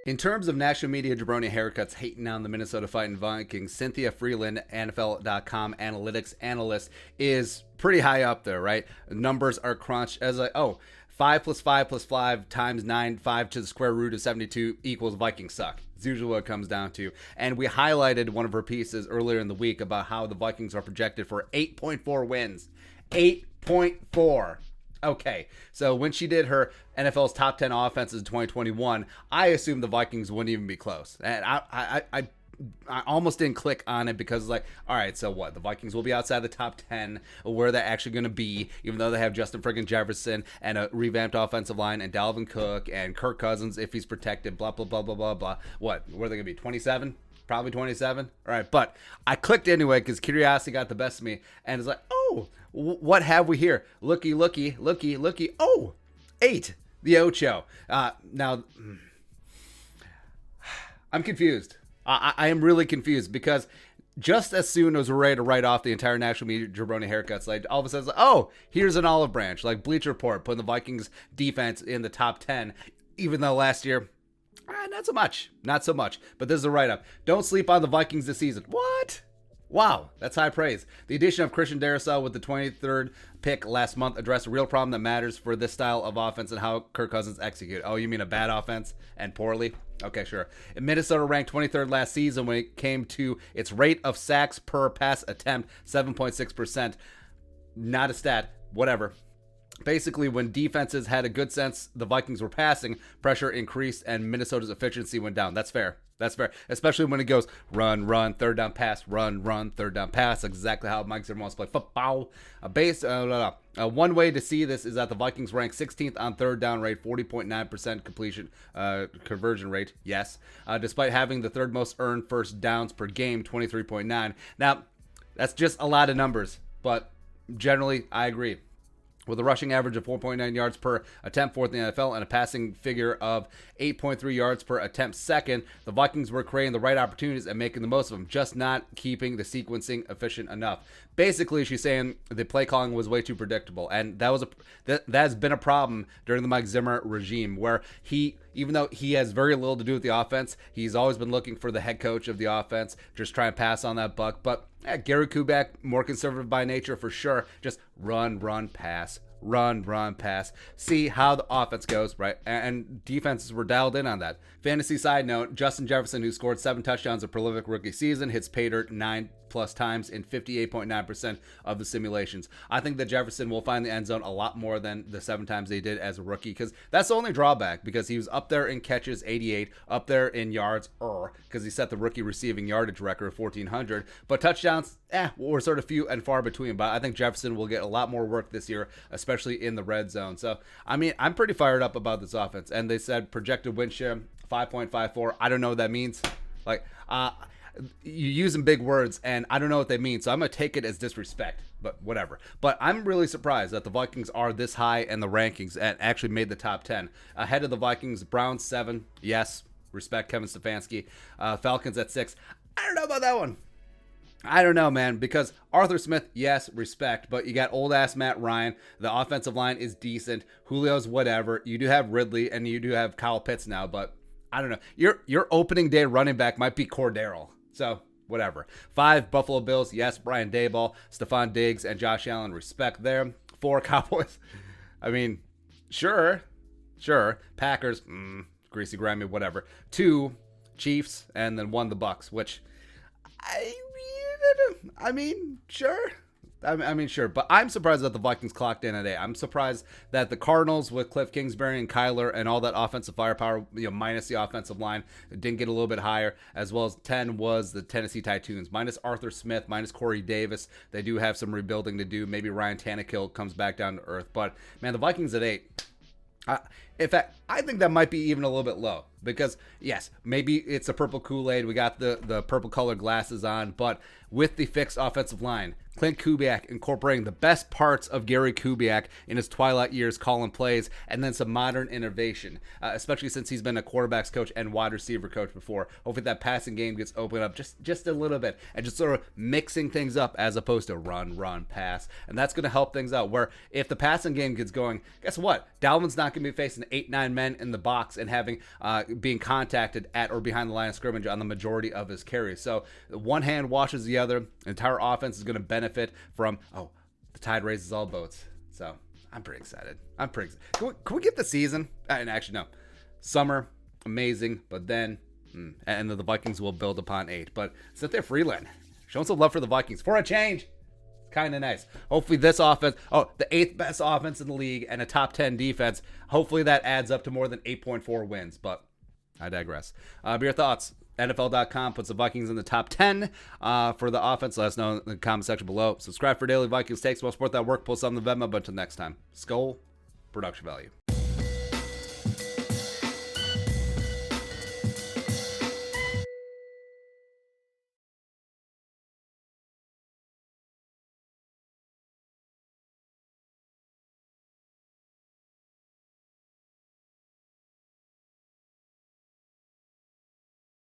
In terms of national media jabroni haircuts hating on the Minnesota Vikings, Cynthia Frelund, NFL.com analytics analyst, is pretty high up there, right? Numbers are crunched as like, oh, 5 plus 5 plus 5 times 9, 5 to the square root of 72 equals Vikings suck. It's usually what it comes down to. And we highlighted one of her pieces earlier in the week about how the Vikings are projected for 8.4 wins. 8.4. Okay, so when she did her NFL's top 10 offenses in 2021, I assumed the Vikings wouldn't even be close. And I almost didn't click on it because it's like, all right, so what? The Vikings will be outside the top 10, where they're actually going to be, even though they have Justin friggin' Jefferson and a revamped offensive line and Dalvin Cook and Kirk Cousins if he's protected, blah, blah, blah, blah, blah, blah. What? Where are they going to be? 27? Probably 27. All right, but I clicked anyway because curiosity got the best of me, and it's like, oh, what have we here? Looky. Oh, 8. The Ocho. Now, I'm confused. I am really confused because just as soon as we're ready to write off the entire national media jabroni haircuts, like all of a sudden, like, oh, here's an olive branch, like Bleacher Report putting the Vikings defense in the top 10, even though last year, not so much. But this is a write-up. Don't sleep on the Vikings this season. What? Wow, that's high praise. The addition of Christian Darrisaw with the 23rd pick last month addressed a real problem that matters for this style of offense and how Kirk Cousins execute. Oh, you mean a bad offense and poorly? Okay, sure. And Minnesota ranked 23rd last season when it came to its rate of sacks per pass attempt, 7.6%. Not a stat, whatever. Basically, when defenses had a good sense the Vikings were passing, pressure increased and Minnesota's efficiency went down. That's fair. Especially when it goes run, third down pass, run, third down pass. Exactly how Mike Zimmer wants to play football. One way to see this is that the Vikings rank 16th on third down rate, 40.9% completion conversion rate. Yes, despite having the third most earned first downs per game, 23.9. Now, that's just a lot of numbers, but generally, I agree. With a rushing average of 4.9 yards per attempt, fourth in the NFL, and a passing figure of 8.3 yards per attempt, second, the Vikings were creating the right opportunities and making the most of them, just not keeping the sequencing efficient enough. Basically, she's saying the play calling was way too predictable, and that has been a problem during the Mike Zimmer regime, where even though he has very little to do with the offense, he's always been looking for the head coach of the offense, just try and pass on that buck. But Gary Kubiak, more conservative by nature for sure, just run, pass. See how the offense goes, right? And defenses were dialed in on that. Fantasy side note, Justin Jefferson, who scored 7 touchdowns a prolific rookie season, hits pay dirt 9 plus times in 58.9% of the simulations. I think that Jefferson will find the end zone a lot more than the 7 times they did as a rookie, because that's the only drawback, because he was up there in catches, 88, up there in yards, because he set the rookie receiving yardage record of 1,400, but touchdowns, were sort of few and far between. But I think Jefferson will get a lot more work this year, especially in the red zone. So, I mean, I'm pretty fired up about this offense, and they said projected win share 5.54. I don't know what that means. Like, you using big words, and I don't know what they mean, so I'm going to take it as disrespect, but whatever. But I'm really surprised that the Vikings are this high in the rankings and actually made the top 10. Ahead of the Vikings, Browns 7, yes, respect Kevin Stefanski. Falcons at 6. I don't know about that one. I don't know, man, because Arthur Smith, yes, respect, but you got old-ass Matt Ryan. The offensive line is decent. Julio's whatever. You do have Ridley, and you do have Kyle Pitts now, but I don't know. Your opening day running back might be Cordero. So, whatever. 5, Buffalo Bills. Yes, Brian Daboll, Stephon Diggs, and Josh Allen. Respect there. 4, Cowboys. I mean, sure. Packers. Greasy, grimy, whatever. 2, Chiefs, and then 1, the Bucks, which I mean, sure. Sure. But I'm surprised that the Vikings clocked in at 8. I'm surprised that the Cardinals with Cliff Kingsbury and Kyler and all that offensive firepower, minus the offensive line, didn't get a little bit higher, as well as 10 was the Tennessee Titans, minus Arthur Smith, minus Corey Davis. They do have some rebuilding to do. Maybe Ryan Tannehill comes back down to earth. But, man, the Vikings at 8. In fact, I think that might be even a little bit low because, yes, maybe it's a purple Kool-Aid. We got the purple colored glasses on, but with the fixed offensive line, Clint Kubiak incorporating the best parts of Gary Kubiak in his twilight years calling plays, and then some modern innovation, especially since he's been a quarterbacks coach and wide receiver coach before. Hopefully that passing game gets opened up just a little bit, and just sort of mixing things up as opposed to run, pass. And that's going to help things out, where if the passing game gets going, guess what? Dalvin's not going to be facing 8-9 men in the box and having being contacted at or behind the line of scrimmage on the majority of his carries. So one hand washes the other. The entire offense is going to benefit from, the tide raises all boats. So I'm pretty excited. Can we get the season? And actually, no. Summer, amazing. But then, and the Vikings will build upon 8. But Cynthia Frelund, showing some love for the Vikings for a change. Kind of nice. Hopefully this offense, the 8th best offense in the league and a top 10 defense. Hopefully that adds up to more than 8.4 wins. But I digress. But your thoughts? NFL.com puts the Vikings in the top 10 for the offense. Let us know in the comment section below. Subscribe for daily Vikings takes. We'll support that work. Post on the Venmo. But until next time, Skull Production Value.